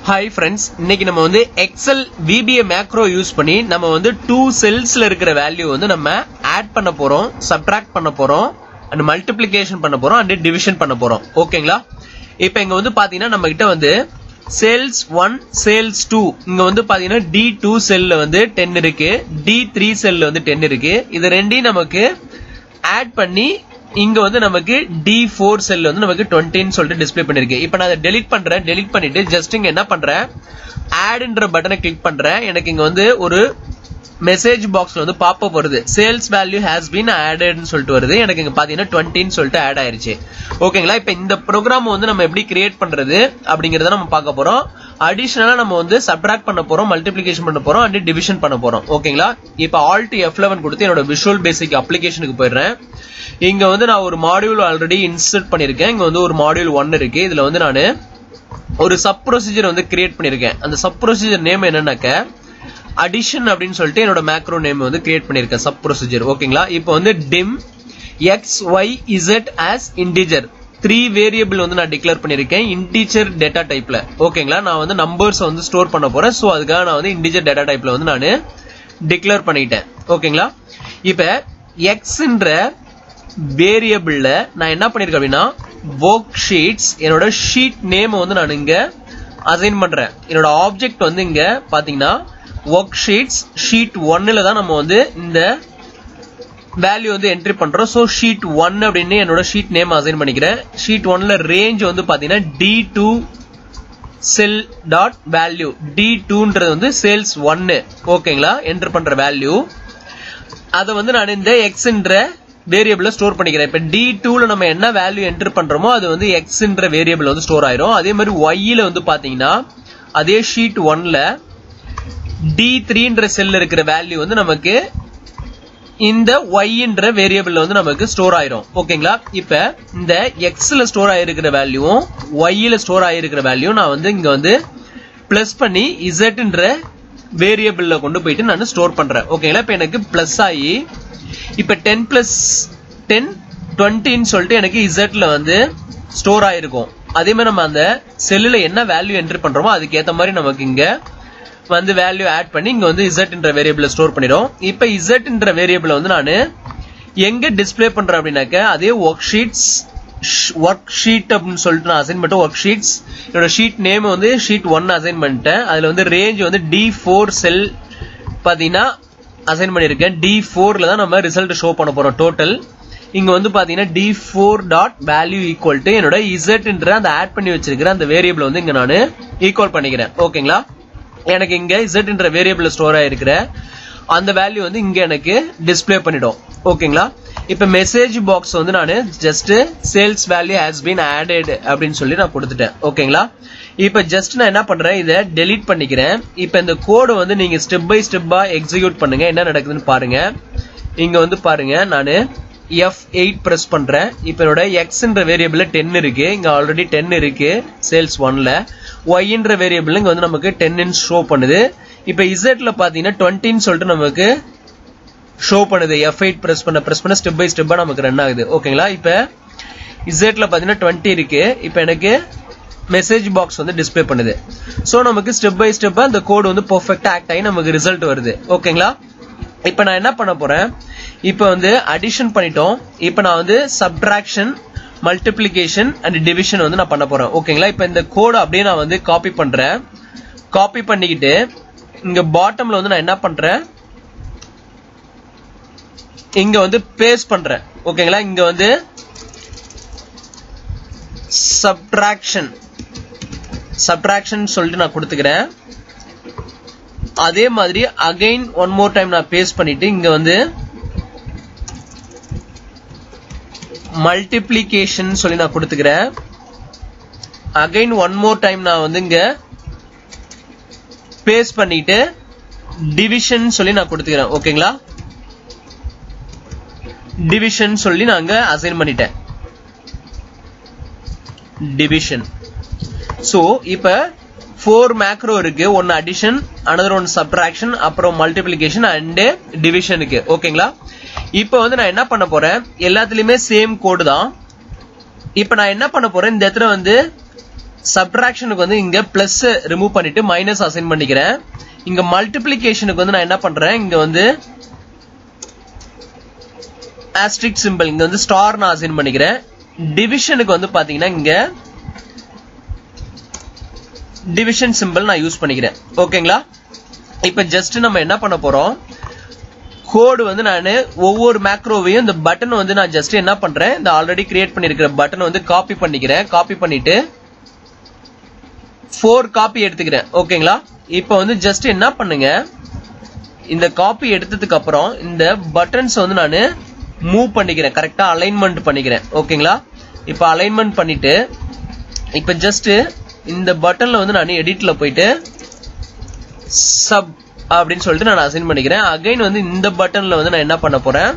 Hi friends, இன்னைக்கு நம்ம வந்து Excel VBA macro யூஸ் பண்ணி நம்ம வந்து 2 செல்ஸ்ல இருக்கிற வேல்யூ வந்து நம்ம ஆட் பண்ண போறோம், சப்ட்ராக்ட் பண்ண போறோம், and மல்டிப்ளிகேஷன் பண்ண போறோம், and டிவிஷன் பண்ண போறோம். ஓகேங்களா? இப்போ இங்க வந்து பாத்தீங்கன்னா நம்ம கிட்ட வந்து sales 1, sales 2 இங்க வந்து பாத்தீங்கன்னா D2 செல்ல வந்து 10 இருக்கு, D3 செல்ல வந்து 10 இருக்கு. இது ரெண்டையும் நமக்கு ஆட் பண்ணி இங்க வந்து நமக்கு D4 செல் வந்து நமக்கு 20 ன்னு சொல்லிட்டு டிஸ்ப்ளே பண்ணிருக்கு. இப்போ நான் அதை டெலீட் பண்றேன். டெலீட் பண்ணிட்டு ஜஸ்ட் இங்க என்ன பண்றேன், ஆட்ன்ற பட்டனை கிளிக் பண்றேன். எனக்கு இங்க வந்து ஒரு மெசேஜ் பாக்ஸ்ல வந்து பாப்அப் வருது. சேல்ஸ் வேல்யூ ஹஸ் பீன் ஆடட்னு சொல்லிட்டு வருது. எனக்கு இங்க பாத்தீங்கன்னா 20 ன்னு சொல்லிட்டு ஆட் ஆயிருச்சு. ஓகேங்களா? இப்போ இந்த ப்ரோக்ராம் வந்து நம்ம எப்படி கிரியேட் பண்றது அப்படிங்கறத நம்ம பார்க்க போறோம். அடிஷனலா நம்ம வந்து சப்ட்ராக்ட் பண்ண போறோம், மல்டிப்ளிகேஷன் பண்ண போறோம், அண்ட் டிவிஷன் பண்ண போறோம். ஓகேங்களா? இப்போ Alt F11 கொடுத்து என்னோட விஷுவல் பேசிக் அப்ளிகேஷனுக்கு போயிடுறேன். இங்க வந்து நான் ஒரு மாடியூல் ஆல்ரெடி இன்சர்ட் பண்ணிருக்கேன். இங்க வந்து ஒரு மாடியூல் 1 இருக்கு. இதுல வந்து நான் ஒரு சப் ப்ரொசீஜர் வந்து கிரியேட் பண்ணிருக்கேன். அந்த சப் ப்ரொசீஜர் நேம் என்னன்னாக்க அடிஷன் அப்படின்னு சொல்லிட்டு என்னோட மேக்ரோ நேம் வந்து கிரியேட் பண்ணிருக்கேன் சப் ப்ரொசீஜர். ஓகேங்களா? இப்போ வந்து dim x y z as integer 3 variable வந்து நான் டிக்ளேர் பண்ணிருக்கேன் இன்டிஜர் டேட்டா டைப்ல. ஓகேங்களா? நான் வந்து நம்பர்ஸ் வந்து ஸ்டோர் பண்ண போறேன். சோ அதுக்காக நான் வந்து இன்டிஜர் டேட்டா டைப்ல வந்து நான் டிக்ளேர் பண்ணிட்டேன். ஓகேங்களா? இப்போ xன்ற வேரியபிள்ல நான் என்ன பண்ணிருக்கேன் அப்படின்னா ஒர்க் ஷீட்ஸ் என்னோட ஷீட் நேம் வந்து நான் இங்க அசைன் பண்றேன். என்னோட ஆப்ஜெக்ட் வந்து இங்க பாத்தீங்கன்னா ஒர்க் ஷீட்ஸ் ஷீட் 1ல தான் நம்ம வந்து இந்த வேல்யூ வந்து என்ட்ரி பண்றோம். சோ ஷீட் 1 அப்படின்னு என்னோட ஷீட் நேம் அசைன் பண்ணிக்கிறேன். ஷீட் 1ல ரேஞ்ச் வந்து பாத்தீங்கன்னா D2 செல் டாட் வேல்யூ. D2ன்றது வந்து சேல்ஸ் 1. ஓகேங்களா? என்டர் பண்ற வேல்யூ அதை வந்து நான் இந்த எக்ஸ்ன்ற வேரியபிள்ல ஸ்டோர் பண்ணிக்கிறேன். இப்ப D2ல நம்ம என்ன வேல்யூ என்டர் பண்றோமோ அது வந்து எக்ஸ்ன்ற வேரியபிள் வந்து ஸ்டோர் ஆயிரும். அதே மாதிரி Yல வந்து பாத்தீங்கன்னா அதே ஷீட் 1ல D3ன்ற செல்ல இருக்கிற வேல்யூ வந்து நமக்கு இந்த Yன்ற வேரியபிள்ல வந்து நமக்கு ஸ்டோர் ஆயிரும். ஓகேங்களா? இப்ப இந்த Xல ஸ்டோர் ஆயிருக்கிற வேல்யூவும் Yல ஸ்டோர் ஆயிருக்கிற வேல்யூ நான் வந்து இங்க வந்து பிளஸ் பண்ணி Zன்ற வேரியபிள்ல கொண்டு போயிட்டு நான் ஸ்டோர் பண்றேன். ஓகேங்களா? இப்ப எனக்கு பிளஸ் ஆகி இப்ப 10 பிளஸ் 10 20ன்னு சொல்லிட்டு எனக்கு Zல வந்து ஸ்டோர் ஆயிருக்கும். அதே மாதிரி நம்ம அந்த செல்லுல என்ன வேல்யூ என்ட்ரி பண்றோமோ அதுக்கு ஏத்த மாதிரி நமக்கு இங்க வந்து வேல்யூ ஆட் பண்ணி இங்க வந்து Zன்ற வேரியபிள்ல ஸ்டோர் பண்ணிடும். இப்ப Zன்ற வேரியபிள் வந்து நான் எங்க டிஸ்ப்ளே பண்றேன் அப்படின்னாக்க அதே ஒர்க் ஷீட் அப்படின்னு சொல்லிட்டு நான் அசைன் பண்ணிட்டு ஒர்க் ஷீட்ஸ் என்னோட ஷீட் நேம் வந்து ஷீட் 1 அசைன் பண்ணிட்டேன். அதுல வந்து ரேஞ்ச் வந்து D4 செல் பாத்தீங்கன்னா அசைன் பண்ணிருக்கேன். D4ல தான் நம்ம ரிசல்ட் ஷோ பண்ண போறோம் டோட்டல். இங்க வந்து பாத்தீங்கன்னா D4 dot value equal to என்னோட Zன்ற அந்த ஆட் பண்ணி வச்சிருக்கிற அந்த வேரியபிள் வந்து இங்க நான் ஈக்குவல் பண்ணிக்கிறேன். ஓகேங்களா? எனக்கு இங்க Zன்ற வேரியபிள் ஸ்டோர் ஆயிருக்கிற அந்த வேல்யூ வந்து இங்க எனக்கு டிஸ்ப்ளே பண்ணிடும். ஓகேங்களா? இப்ப மெசேஜ் பாக்ஸ் வந்து நான் just sales value has been added அப்படின்னு சொல்லி நான் கொடுத்துட்டேன். ஓகேங்களா? இப்ப ஜஸ்ட் நான் என்ன பண்றேன், இதை டெலீட் பண்ணிக்கிறேன். இப்ப இந்த கோடு வந்து நீங்க ஸ்டெப் பை ஸ்டெப்பா எக்ஸிக்யூட் பண்ணுங்க. என்ன நடக்குதுன்னு பாருங்க. இங்க வந்து பாருங்க, நான் F8 பிரஸ் பண்றேன். இப்ப என்னோட Xன்ற வேரியபிள்ல 10 இருக்கு. இங்க ஆல்ரெடி 10 இருக்கு சேல்ஸ் 1ல. Yன்ற வேரியபிள் இங்க வந்து நமக்கு 10 ஷோ பண்ணுது. இப்ப Zல பாத்தீங்கன்னா 20ன்னு சொல்லிட்டு நமக்கு ஷோ பண்ணுது. F8 பிரஸ் பண்ண ஸ்டெப் பை ஸ்டெப்பா நமக்கு ரன் ஆகுது. ஓகேங்களா? இப்ப Zல பாத்தீங்கன்னா 20 இருக்கு. இப்ப எனக்கு மெசேஜ் பாக்ஸ் வந்து டிஸ்ப்ளே பண்ணுது. சோ நமக்கு ஸ்டெப் பை ஸ்டெப்பா அந்த கோட் வந்து பெர்ஃபெக்ட்டா ஆக்ட் ஆகி நமக்கு ரிசல்ட் வருது. ஓகேங்களா? இப்ப நான் என்ன பண்ண போறேன், இப்ப வந்து அடிஷன் பண்ணிட்டோம். இப்ப நான் வந்து சப்ட்ராக்ஷன், மல்டிப்ளிகேஷன் அண்ட் டிவிஷன் வந்து நான் பண்ண போறேன். ஓகேங்களா? இப்ப இந்த கோட் அப்படியே நான் வந்து காப்பி பண்றேன். காப்பி பண்ணிக்கிட்டு இங்க பாட்டம்ல வந்து நான் என்ன பண்றேன், இங்க வந்து பேஸ்ட் பண்றேன். ஓகேங்களா? இங்க வந்து சப்ட்ராக்ஷன் சொல்லிட்டு நான் கொடுத்துக்கிறேன். அதே மாதிரி அகைன் ஒன் மோர் டைம் நான் பேஸ்ட் பண்ணிட்டு இங்க வந்து மல்டிப்ளிகேஷன் சொல்லி நான் கொடுத்துக்கிறேன். அகைன் ஒன் மோர் டைம் நான் வந்து இங்க பேஸ்ட் பண்ணிட்டு டிவிஷன் சொல்லி நான் கொடுத்துக்கிறேன். ஓகேங்களா? டிவிஷன் சொல்லி நான் அங்க அசைன் பண்ணிட்டேன். டிவிஷன். சோ இப்ப 4 மேக்ரோ இருக்கு. ஒன்னு அடிஷன், அனதர் ஒன் சப்ட்ராக்ஷன், அப்புறம் மல்டிப்ளிகேஷன் அண்ட் டிவிஷனுக்கு. ஓகேங்களா? இப்ப வந்து நான் என்ன பண்ண போறேன், எல்லாத்துலயுமே சேம் கோடு தான். இப்ப நான் என்ன பண்ண போறேன், இந்த இடத்துல வந்து சப்ட்ராக்ஷனுக்கு வந்து இங்க பிளஸ் ரிமூவ் பண்ணிட்டு மைனஸ் அசைன் பண்ணிக்கிறேன். இங்க மல்டிப்ளிகேஷனுக்கு வந்து நான் என்ன பண்றேன், இங்க வந்து ஆஸ்ட்ரிக் சிம்பிள் இங்க வந்து ஸ்டார் நான் அசைன் பண்ணிக்கிறேன். டிவிஷனுக்கு வந்து பாத்தீங்கன்னா இங்க டிவிஷன் சிம்பிள் நான் யூஸ் பண்ணிக்கிறேன். ஓகேங்களா? இப்ப ஜஸ்ட் நம்ம என்ன பண்ண போறோம், கோடு வந்து நான் ஒவ்வொரு மேக்ரோவையும் இந்த பட்டன் வந்து நான் ஜஸ்ட் என்ன பண்றேன், இந்த ஆல்ரெடி கிரியேட் பண்ணிருக்கிற பட்டன் வந்து காப்பி பண்ணிக்கிறேன். காப்பி பண்ணிட்டு 4 காப்பி எடுத்துக்கிறேன். ஓகேங்களா? இப்ப வந்து ஜஸ்ட் என்ன பண்ணுங்க, இந்த காப்பி எடுத்ததுக்கு அப்புறம் இந்த பட்டன்ஸ் வந்து நான் மூவ் பண்ணிக்கிறேன், கரெக்டா அலைன்மெண்ட் பண்ணிக்கிறேன். ஓகேங்களா? இப்ப அலைன்மெண்ட் பண்ணிட்டு இப்ப ஜஸ்ட் இந்த பட்டன்ல வந்து நான் எடிட்ல போயிட்டு சப் அப்படின்னு சொல்லிட்டு நான் அசைன் பண்ணிக்கிறேன். அகைன் வந்து இந்த பட்டன்ல வந்து நான் என்ன பண்ண போறேன்,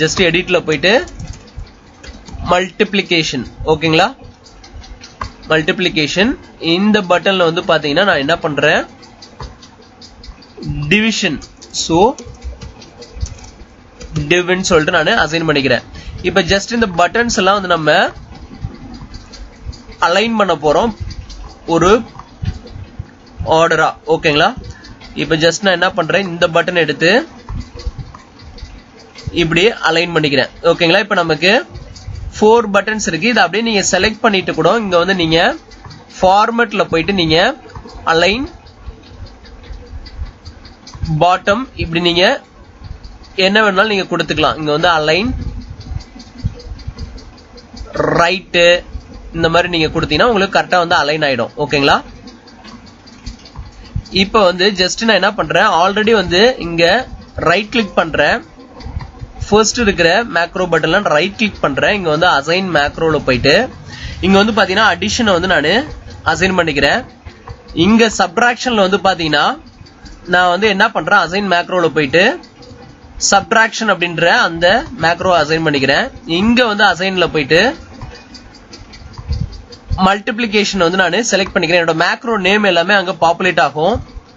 ஜஸ்ட் எடிட்ல போயிட்டு மல்டிப்ளிகேஷன். ஓகேங்களா? மல்டிப்ளிகேஷன். இந்த பட்டன்ல வந்து பாத்தீங்கன்னா நான் என்ன பண்றேன், டிவிஷன். சோ டிவின்னு சொல்லிட்டு நான் அசைன் பண்ணிக்கிறேன். இப்ப ஜஸ்ட் இந்த பட்டன்ஸ் எல்லாம் வந்து நம்ம அலைன் பண்ண போறோம் ஒரு ஆர்டரா. ஓகேங்களா? இப்ப ஜஸ்ட் நான் என்ன பண்றேன், இந்த பட்டன் எடுத்து இப்படி அலைன் பண்ணிக்கிறேன். ஓகேங்களா? இப்ப நமக்கு 4 பட்டன்ஸ் இருக்கு. இதை அப்படியே நீங்க செலக்ட் பண்ணிட்டு கூட இங்க வந்து நீங்க ஃபார்மேட்ல போயிட்டு நீங்க அலைன் பாட்டம் இப்படி நீங்க என்ன வேணாலும் நீங்க கொடுத்துக்கலாம். இங்க வந்து அலைன் ரைட் இந்த மாதிரி நீங்க கொடுத்தீங்கன்னா உங்களுக்கு கரெக்டா வந்து அலைன் ஆயிடும். ஓகேங்களா? இப்ப வந்து ஜஸ்ட் நான் என்ன பண்றேன், ஆல்ரெடி வந்து இங்க ரைட் கிளிக் பண்றேன். ஃபர்ஸ்ட் இருக்கிற மேக்ரோ பட்டன்ல ரைட் கிளிக் பண்றேன். இங்க வந்து அசைன் மேக்ரோல போயிட்டு இங்க வந்து பாத்தீங்கன்னா அடிஷனை வந்து நான் அசைன் பண்ணிக்கிறேன். இங்க சப்ட்ராக்ஷன்ல வந்து பாத்தீங்கன்னா நான் வந்து என்ன பண்றேன், அசைன் மேக்ரோல போயிட்டு சப்ட்ராக்ஷன் அப்படின்ற அந்த மேக்ரோ அசைன் பண்ணிக்கிறேன். இங்க வந்து அசைன்ல போயிட்டு மல்டிப்ளிகேஷன் வந்து நான் செலக்ட் பண்ணிக்கிறேன். என்னோட மேக்ரோ நேம் எல்லாமே அங்க பாப்புலேட் ஆகும்.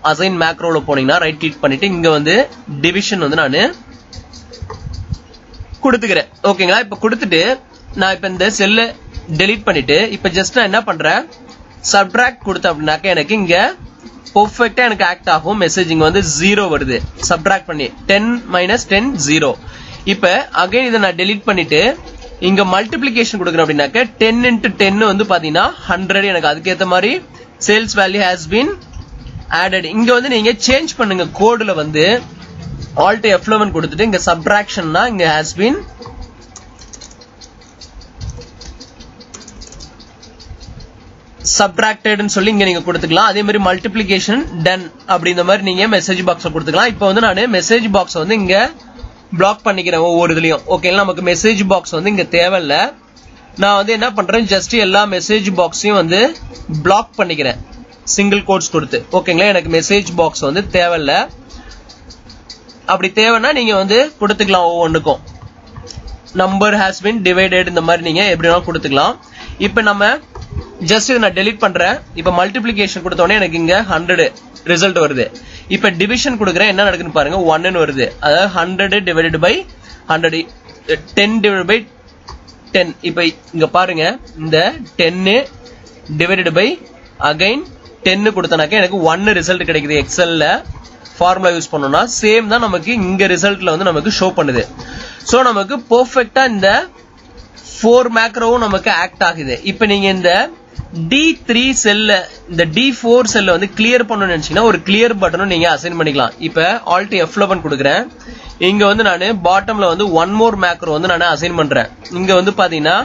அசைன் மேக்ரோல போனீங்கன்னா ரைட் கிளிக் பண்ணிட்டு இங்க வந்து டிவிஷன் வந்து நான் கொடுத்துக்கிறேன். ஓகேங்களா? இப்ப கொடுத்துட்டு நான் இப்ப இந்த செல்ல டெலீட் பண்ணிட்டு இப்ப ஜஸ்ட் நான் என்ன பண்றேன், சப்ட்ராக்ட் கொடுத்தேன் அப்படின்னாக்க எனக்கு இங்க பெர்ஃபெக்ட்டா எனக்கு ஆக்ட் ஆகும். மெசேஜ் இங்க வந்து 0 வருது. சப்ட்ராக்ட் பண்ணி 10 - 10 0. இப்ப அகைன் இதை நான் டெலீட் பண்ணிட்டு இங்க மல்டிப்ளிகேஷன் கொடுக்குறேன் அப்படின்னாக்க 10 × 10 வந்து பாத்தீங்கன்னா 100. எனக்கு அதுக்கேற்ற மாதிரி sales value has been added. இங்க வந்து நீங்க சேஞ்ச் பண்ணுங்க. கோடுல வந்து Alt F11 கொடுத்துட்டு இங்க சப்ட்ராக்ஷன்னா இங்க ஹேஸ் பீன் சப்ட்ராக்டட்னு சொல்லி இங்க நீங்க கொடுத்துக்கலாம். அதே மாதிரி மல்டிப்ளிகேஷன் டன் அப்படின்ற மாதிரி நீங்க மெசேஜ் பாக்ஸ் கொடுத்துக்கலாம். இப்போ வந்து நான் மெசேஜ் பாக்ஸ் வந்து இங்க பிளாக் பண்ணிக்கிறேன் ஒவ்வொரு இதுலயும். ஓகேங்களா? நமக்கு மெசேஜ் பாக்ஸ் வந்து இங்க தேவையில்ல. நான் வந்து என்ன பண்றேன், ஜஸ்ட் எல்லா மெசேஜ் பாக்ஸையும் வந்து பிளாக் பண்ணிக்கிறேன் சிங்கிள் கோட்ஸ் கொடுத்து. ஓகேங்களா? எனக்கு மெசேஜ் பாக்ஸ் வந்து தேவையில்ல. அப்படி தேவைன்னா நீங்க வந்து கொடுத்துக்கலாம். ஒவ்வொன்றுக்கும் நம்பர் ஹாஸ் பீன் டிவைடட் இந்த மாதிரி நீங்க எப்படி வேணாலும் கொடுத்துக்கலாம். இப்ப நம்ம ஜஸ்ட் இதை நான் டெலீட் பண்றேன். இப்ப மல்டிப்ளிகேஷன் கொடுத்தோடனே எனக்கு இங்க 100 ரிசல்ட் வருது. இப்ப டிவிஷன் கொடுக்குறேன், என்ன நடக்குன்னு பாருங்க, 1 வருது. அதாவது 100 டிவைடட் பை 100, 10 டிவைடட் பை 10. இப்ப இங்க பாருங்க, இந்த 10 டிவைடட் பை அகைன் 10 கொடுத்தனாக்க எனக்கு 1 ரிசல்ட் கிடைக்குது. எக்ஸல்ல ஃபார்முலா யூஸ் பண்ணோம்னா சேம் தான் நமக்கு இங்க ரிசல்ட்ல வந்து நமக்கு ஷோ பண்ணுது. சோ நமக்கு பெர்ஃபெக்ட்டா இந்த 4 மேக்ரோவும் நமக்கு ஆக்ட் ஆகுது. இப்ப நீங்க இந்த D3 செல்ல, இந்த D4 செல்ல வந்து கிளியர் பண்ணணும்னு நினைச்சீங்கன்னா ஒரு கிளியர் பட்டனும் நீங்க அசைன் பண்ணிக்கலாம். இப்ப Alt F11 கொடுக்குறேன். இங்க வந்து நான் பாட்டம்ல வந்து ஒன் மோர் மேக்ரோ வந்து நான் அசைன் பண்றேன். இங்க வந்து பாத்தீங்கன்னா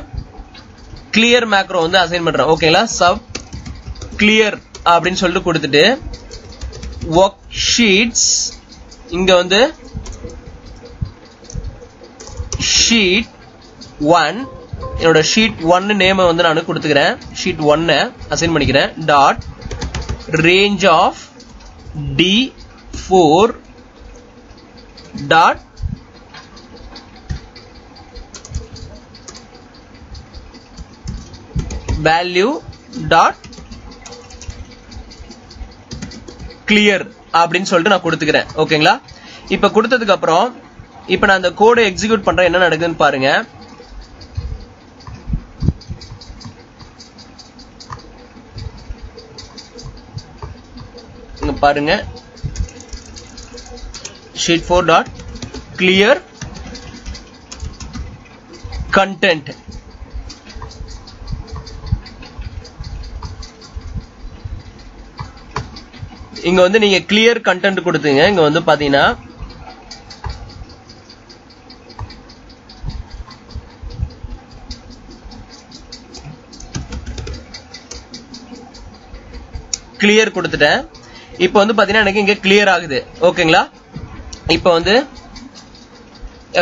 கிளியர் மேக்ரோ வந்து அசைன் பண்றேன். ஓகேங்களா? சப் கிளியர் அப்படின்னு சொல்லிட்டு கொடுத்துட்டு ஒர்க் ஷீட்ஸ் இங்க வந்து ஷீட் 1, என்னோட ஷீட் 1 நேம் வந்து நான் கொடுத்துக்கிறேன். ஷீட் 1 அசைன் பண்ணிக்கிறேன். Dot range of D4 dot value dot clear அப்படின்னு சொல்லிட்டு நான் கொடுத்துக்கிறேன். ஓகேங்களா? இப்ப கொடுத்ததுக்கு அப்புறம் இப்ப நான் அந்த கோடை எக்ஸிக்யூட் பண்றேன். என்ன நடக்குதுன்னு பாருங்க. பாருங்க sheet 4 dot clear content. இங்க வந்து நீங்க clear content கொடுத்தீங்க. இங்க வந்து பாத்தீங்கன்னா clear கொடுத்துட்டேன். இப்போ வந்து பாத்தீங்கன்னா எனக்கு இங்க clear ஆகுது. ஓகேங்களா? இப்போ வந்து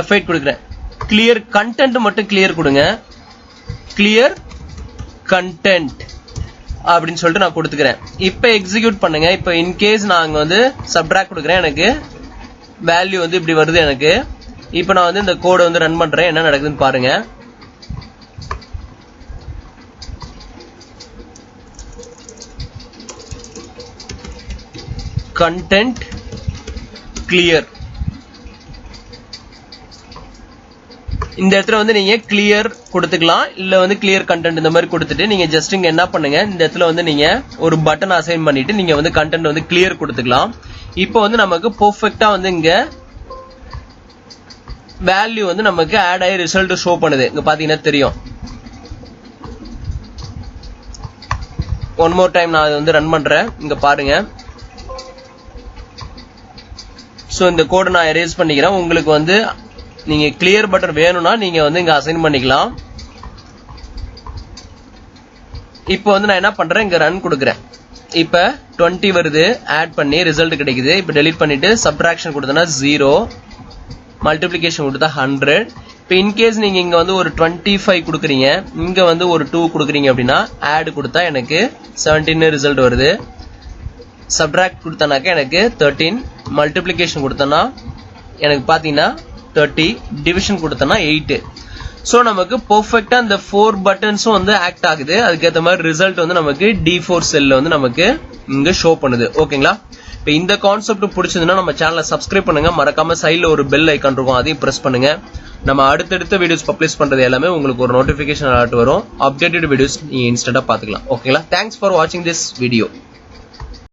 F8 கொடுக்கிறேன். clear content மட்டும் clear கொடுங்க. clear content அப்படின்னு சொல்லிட்டு நான் கொடுத்துக்கிறேன். இப்போ எக்ஸிக்யூட் பண்ணுங்க. இப்போ இன் கேஸ் நான் அங்க வந்து சப்ட்ராக்ட் கொடுக்கிறேன். எனக்கு வேல்யூ வந்து இப்படி வருது எனக்கு. இப்போ நான் வந்து இந்த கோடை வந்து ரன் பண்றேன். என்ன நடக்குதுன்னு பாருங்க. content clear. இந்த இடத்துல வந்து நீங்க clear கொடுத்துக்கலாம், இல்ல வந்து clear content இந்த மாதிரி கொடுத்துட்டு நீங்க ஜஸ்ட் இங்க என்ன பண்ணுங்க, இந்த இடத்துல வந்து நீங்க ஒரு பட்டன் அசைன் பண்ணிட்டு நீங்க வந்து content வந்து clear கொடுத்துக்கலாம். இப்போ வந்து நமக்கு பெர்ஃபெக்ட்டா வந்து இங்க வேல்யூ வந்து நமக்கு ஆட் ஆகி ரிசல்ட் ஷோ பண்ணுது. இங்க பாத்தீங்கன்னா தெரியும். ஒன் மோர் டைம் நான் வந்து ரன் பண்றேன். இங்க பாருங்க. சோ இந்த கோட் நான் எரேஸ் பண்ணிக்கிறேன். உங்களுக்கு வந்து நீங்க கிளியர் பட்டன் வேணும்னா நீங்க வந்து இங்க அசைன் பண்ணிக்கலாம். இப்போ வந்து நான் என்ன பண்றேன், இங்க ரன் கொடுக்கிறேன். இப்ப 20 வருது, ஆட் பண்ணி ரிசல்ட் கிடைக்குது. இப்ப டெலீட் பண்ணிட்டு சப்ட்ராக்ஷன் கொடுத்தனா 0, மல்டிப்ளிகேஷன் கொடுத்தா 100. இப்போ இன்கேஸ் நீங்க இங்க வந்து ஒரு 25 கொடுக்குறீங்க, இங்க வந்து ஒரு 2 கொடுக்குறீங்க அப்படின்னா ஆட் கொடுத்தா எனக்கு 17 ரிசல்ட் வருது. சப்ட்ராக்ட் கொடுத்தனாக்க எனக்கு 13, மல்டிப்ளிகேஷன் கொடுத்தனா எனக்கு பாத்தீங்கன்னா 30, டிவிஷன் கொடுத்தனா 8. சோ நமக்கு பெர்ஃபெக்ட்டா இந்த 4 பட்டன்ஸும் வந்து ஆக்ட் ஆகுது. அதுக்கேற்ற மாதிரி ரிசல்ட் வந்து நமக்கு D4 செல்ல வந்து நமக்கு இங்க ஷோ பண்ணுது. ஓகேங்களா? இப்போ இந்த கான்செப்ட் பிடிச்சதுன்னா நம்ம சேனலை சப்ஸ்கிரைப் பண்ணுங்க. மறக்காம சைடுல ஒரு பெல் ஐகான் இருக்கும், அதையும் பிரஸ் பண்ணுங்க. நம்ம அடுத்தடுத்த வீடியோஸ் பப்ளிஷ் பண்றது எல்லாமே உங்களுக்கு ஒரு நோட்டிபிகேஷன் அலர்ட் வரும். அப்டேட்டட் வீடியோஸ் நீங்க இன்ஸ்டன்ட்டா பாத்துக்கலாம். ஓகேங்களா? தேங்க்ஸ் ஃபார் வாட்சிங் திஸ் வீடியோ.